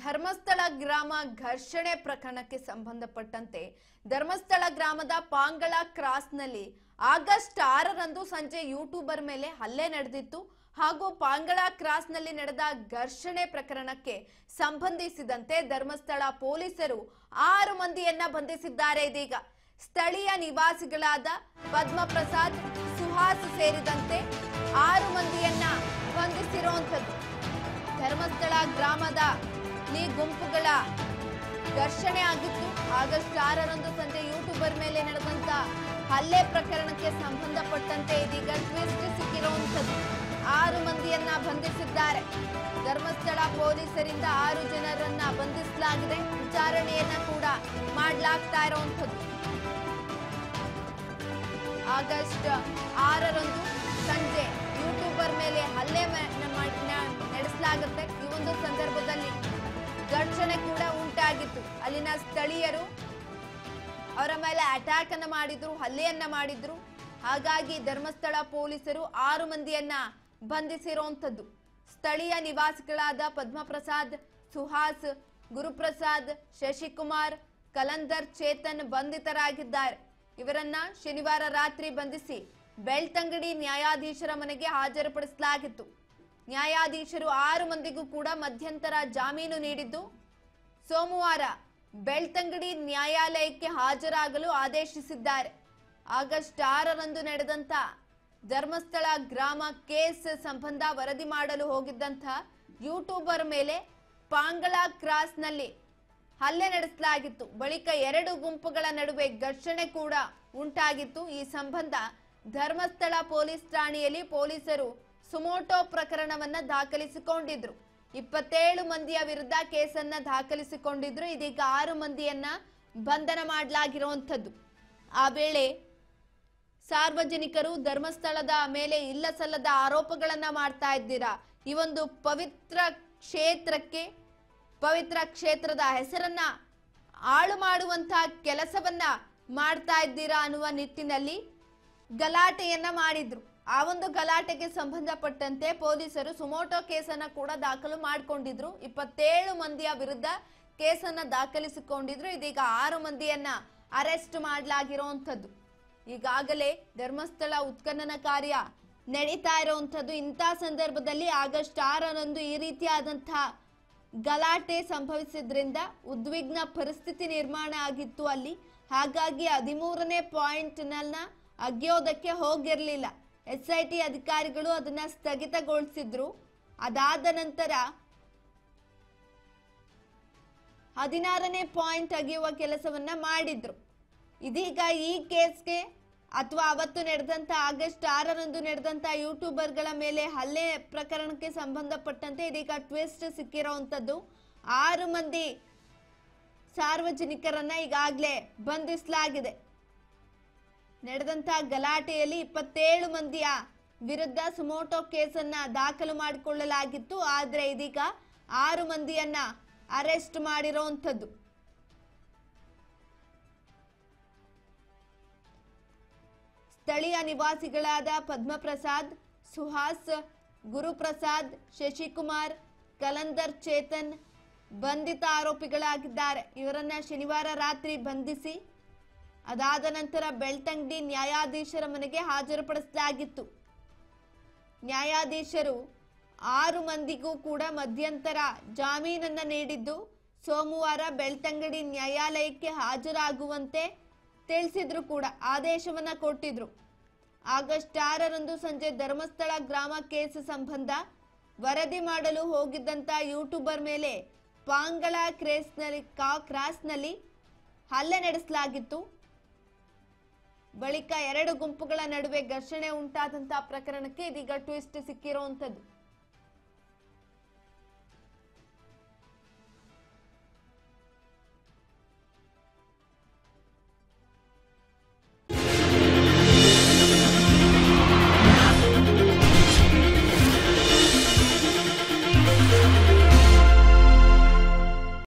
ಧರ್ಮಸ್ಥಳ ಗ್ರಾಮ ಘರ್ಷಣೆ ಪ್ರಕರಣಕ್ಕೆ ಸಂಬಂಧಪಟ್ಟಂತೆ ಧರ್ಮಸ್ಥಳ ಗ್ರಾಮದ ಪಾಂಗಳ ಕ್ರಾಸ್ನಲ್ಲಿ ಆಗಸ್ಟ್ 6ರಂದು ಸಂಜೆ ಯೂಟ್ಯೂಬರ್ ಮೇಲೆ ಹಲ್ಲೆ ನಡೆದಿತ್ತು ಹಾಗೂ ಪಾಂಗಳ ಕ್ರಾಸ್ನಲ್ಲಿ ನಡೆದ ಘರ್ಷಣೆ ಪ್ರಕರಣಕ್ಕೆ ಸಂಬಂಧಿಸಿದಂತೆ ಧರ್ಮಸ್ಥಳ ಪೊಲೀಸರು 6 ಮಂದಿಯನ್ನ ಬಂಧಿಸಿದ್ದಾರೆ। ಇದೀಗ ಸ್ಥಳೀಯ ನಿವಾಸಿಗಳಾದ ಪದ್ಮಪ್ರಸಾದ್, ಸುಹಾಸ್ ಸೇರಿದಂತೆ 6 ಮಂದಿಯನ್ನ ಬಂಧಿಸಿರುವಂತದ್ದು। ಧರ್ಮಸ್ಥಳ ಗ್ರಾಮದ ಗುಂಪುಗಳ ಘರ್ಷಣೆ ಆಗಿತ್ತು। ಆಗಸ್ಟ್ 6ರಂದು ಸಂಜೆ ಯೂಟ್ಯೂಬರ್ ಮೇಲೆ ನಡೆದಂತ ಹಲ್ಲೆ ಪ್ರಕರಣಕ್ಕೆ ಸಂಬಂಧಪಟ್ಟಂತೆ ಇದೀಗ ಟ್ವಿಸ್ಟ್ ಸಿಕ್ಕಿರುವಂತದ್ದು। 6 ಮಂದಿಯನ್ನ ಬಂಧಿಸಿದ್ದಾರೆ। ಧರ್ಮಸ್ಥಳ ಪೊಲೀಸರಿಂದ 6 ಜನರನ್ನ ಬಂಧಿಸಲಾಗಿದೆ। ವಿಚಾರಣೆಯನ್ನ ಕೂಡ ಮಾಡಲಾಗ್ತಾ ಇರುವಂತದ್ದು। ಆಗಸ್ಟ್ 6ರಂದು ಸಂಜೆ ಯೂಟ್ಯೂಬರ್ ಮೇಲೆ ಹಲ್ಲೆ ನಡೆಸಲಾಗುತ್ತೆ। ಈ ಒಂದು ಸಂದರ್ಭದಲ್ಲಿ ಘರ್ಷಣೆ ಕೂಡ ಉಂಟಾಗಿತ್ತು। ಅಲ್ಲಿನ ಸ್ಥಳೀಯರು ಅವರ ಮೇಲೆ ಅಟ್ಯಾಕ್ ಅನ್ನು ಮಾಡಿದ್ರು, ಹಲ್ಲೆಯನ್ನ ಮಾಡಿದ್ರು। ಹಾಗಾಗಿ ಧರ್ಮಸ್ಥಳ ಪೊಲೀಸರು 6 ಮಂದಿಯನ್ನ ಬಂಧಿಸಿರುವಂತದ್ದು। ಸ್ಥಳೀಯ ನಿವಾಸಿಗಳಾದ ಪದ್ಮಪ್ರಸಾದ್, ಸುಹಾಸ್, ಗುರುಪ್ರಸಾದ್, ಶಶಿಕುಮಾರ್, ಕಲಂದರ್, ಚೇತನ್ ಬಂಧಿತರಾಗಿದ್ದಾರೆ। ಇವರನ್ನ ಶನಿವಾರ ರಾತ್ರಿ ಬಂಧಿಸಿ ಬೆಳ್ತಂಗಡಿ ನ್ಯಾಯಾಧೀಶರ ಮನೆಗೆ ಹಾಜರುಪಡಿಸಲಾಗಿತ್ತು। ನ್ಯಾಯಾಧೀಶರು 6 ಮಂದಿಗೂ ಕೂಡ ಮಧ್ಯಂತರ ಜಾಮೀನು ನೀಡಿದ್ದು ಸೋಮವಾರ ಬೆಳ್ತಂಗಡಿ ನ್ಯಾಯಾಲಯಕ್ಕೆ ಹಾಜರಾಗಲು ಆದೇಶಿಸಿದ್ದಾರೆ। ಆಗಸ್ಟ್ 6ರಂದು ನಡೆದಂತ ಧರ್ಮಸ್ಥಳ ಗ್ರಾಮ ಕೇಸ್ ಸಂಬಂಧ ವರದಿ ಮಾಡಲು ಹೋಗಿದ್ದಂತ ಯೂಟ್ಯೂಬರ್ ಮೇಲೆ ಪಾಂಗಳ ಕ್ರಾಸ್ನಲ್ಲಿ ಹಲ್ಲೆ ನಡೆಸಲಾಗಿತ್ತು। ಬಳಿಕ 2 ಗುಂಪುಗಳ ನಡುವೆ ಘರ್ಷಣೆ ಕೂಡ ಉಂಟಾಗಿತ್ತು। ಈ ಸಂಬಂಧ ಧರ್ಮಸ್ಥಳ ಪೊಲೀಸ್ ಠಾಣೆಯಲ್ಲಿ ಪೊಲೀಸರು ಸುಮೋಟೋ ಪ್ರಕರಣವನ್ನ ದಾಖಲಿಸಿಕೊಂಡಿದ್ರು। 27 ಮಂದಿಯ ವಿರುದ್ಧ ಕೇಸನ್ನ ದಾಖಲಿಸಿಕೊಂಡಿದ್ರು। ಇದೀಗ 6 ಮಂದಿಯನ್ನ ಬಂಧನ ಮಾಡಲಾಗಿರುವಂತದ್ದು। ಆ ವೇಳೆ ಸಾರ್ವಜನಿಕರು ಧರ್ಮಸ್ಥಳದ ಮೇಲೆ ಇಲ್ಲ ಸಲ್ಲದ ಆರೋಪಗಳನ್ನ ಮಾಡ್ತಾ ಇದ್ದೀರಾ, ಈ ಒಂದು ಪವಿತ್ರ ಕ್ಷೇತ್ರದ ಹೆಸರನ್ನ ಹಾಳು ಮಾಡುವಂತಹ ಕೆಲಸವನ್ನ ಮಾಡ್ತಾ ಇದ್ದೀರಾ ಅನ್ನುವ ನಿಟ್ಟಿನಲ್ಲಿ ಗಲಾಟೆಯನ್ನ ಮಾಡಿದ್ರು। ಆ ಒಂದು ಗಲಾಟೆಗೆ ಸಂಬಂಧಪಟ್ಟಂತೆ ಪೊಲೀಸರು ಸುಮೋಟೋ ಕೇಸನ್ನ ಕೂಡ ದಾಖಲು ಮಾಡಿಕೊಂಡಿದ್ರು। 27 ಮಂದಿಯ ವಿರುದ್ಧ ಕೇಸನ್ನ ದಾಖಲಿಸಿಕೊಂಡಿದ್ರು। ಇದೀಗ 6 ಮಂದಿಯನ್ನ ಅರೆಸ್ಟ್ ಮಾಡಲಾಗಿರುವಂತದ್ದು। ಈಗಾಗಲೇ ಧರ್ಮಸ್ಥಳ ಉತ್ಖನನ ಕಾರ್ಯ ನಡೀತಾ ಇರುವಂತದ್ದು। ಇಂಥ ಸಂದರ್ಭದಲ್ಲಿ ಆಗಸ್ಟ್ 6ರಂದು ಈ ರೀತಿಯಾದಂತಹ ಗಲಾಟೆ ಸಂಭವಿಸಿದ್ರಿಂದ ಉದ್ವಿಗ್ನ ಪರಿಸ್ಥಿತಿ ನಿರ್ಮಾಣ ಆಗಿತ್ತು ಅಲ್ಲಿ। ಹಾಗಾಗಿ 13ನೇ ಪಾಯಿಂಟ್ನನ್ನ ಅಗೆಯೋದಕ್ಕೆ ಹೋಗಿರಲಿಲ್ಲ। SIT ಅಧಿಕಾರಿಗಳು ಅದನ್ನ ಸ್ಥಗಿತಗೊಳಿಸಿದ್ರು। ಅದಾದ ನಂತರ 16ನೇ ಪಾಯಿಂಟ್ ಅಗೆಯುವ ಕೆಲಸವನ್ನ ಮಾಡಿದ್ರು। ಇದೀಗ ಈ ಕೇಸ್ಗೆ ಅಥವಾ ಅವತ್ತು ನಡೆದಂತ ಆಗಸ್ಟ್ 6ರಂದು ನಡೆದಂತ ಯೂಟ್ಯೂಬರ್ಗಳ ಮೇಲೆ ಹಲ್ಲೆ ಪ್ರಕರಣಕ್ಕೆ ಸಂಬಂಧಪಟ್ಟಂತೆ ಇದೀಗ ಟ್ವಿಸ್ಟ್ ಸಿಕ್ಕಿರುವಂತದ್ದು। 6 ಮಂದಿ ಸಾರ್ವಜನಿಕರನ್ನ ಈಗಾಗಲೇ ಬಂಧಿಸಲಾಗಿದೆ। ನಡೆದಂತ ಗಲಾಟೆಯಲ್ಲಿ 27 ಮಂದಿಯ ವಿರುದ್ಧ ಸುಮೋಟೋ ಕೇಸನ್ನ ದಾಖಲು ಮಾಡಿಕೊಳ್ಳಲಾಗಿತ್ತು। ಆದ್ರೆ ಇದೀಗ 6 ಮಂದಿಯನ್ನ ಅರೆಸ್ಟ್ ಮಾಡಿರುವಂತದ್ದು। ಸ್ಥಳೀಯ ನಿವಾಸಿಗಳಾದ ಪದ್ಮಪ್ರಸಾದ್, ಸುಹಾಸ್, ಗುರುಪ್ರಸಾದ್, ಶಶಿಕುಮಾರ್, ಕಲಂದರ್, ಚೇತನ್ ಬಂಧಿತ ಆರೋಪಿಗಳಾಗಿದ್ದಾರೆ। ಇವರನ್ನ ಶನಿವಾರ ರಾತ್ರಿ ಬಂಧಿಸಿ ಅದಾದ ನಂತರ ಬೆಳ್ತಂಗಡಿ ನ್ಯಾಯಾಧೀಶರ ಮನೆಗೆ ಹಾಜರುಪಡಿಸಲಾಗಿತ್ತು। ನ್ಯಾಯಾಧೀಶರು 6 ಮಂದಿಗೂ ಕೂಡ ಮಧ್ಯಂತರ ಜಾಮೀನನ್ನ ನೀಡಿದ್ದು ಸೋಮವಾರ ಬೆಳ್ತಂಗಡಿ ನ್ಯಾಯಾಲಯಕ್ಕೆ ಹಾಜರಾಗುವಂತೆ ತಿಳಿಸಿದ್ರು ಕೂಡ ಆದೇಶವನ್ನ ಕೊಟ್ಟಿದ್ರು। ಆಗಸ್ಟ್ 6ರಂದು ಸಂಜೆ ಧರ್ಮಸ್ಥಳ ಗ್ರಾಮ ಕೇಸ್ ಸಂಬಂಧ ವರದಿ ಮಾಡಲು ಹೋಗಿದ್ದಂತ ಯೂಟ್ಯೂಬರ್ ಮೇಲೆ ಪಾಂಗಳ ಕ್ರಾಸ್ನಲ್ಲಿ ಹಲ್ಲೆ ನಡೆಸಲಾಗಿತ್ತು। ಬಳಿಕ 2 ಗುಂಪುಗಳ ನಡುವೆ ಘರ್ಷಣೆ ಉಂಟಾದಂತಹ ಪ್ರಕರಣಕ್ಕೆ ಇದೀಗ ಟ್ವಿಸ್ಟ್ ಸಿಕ್ಕಿರುವಂತದ್ದು।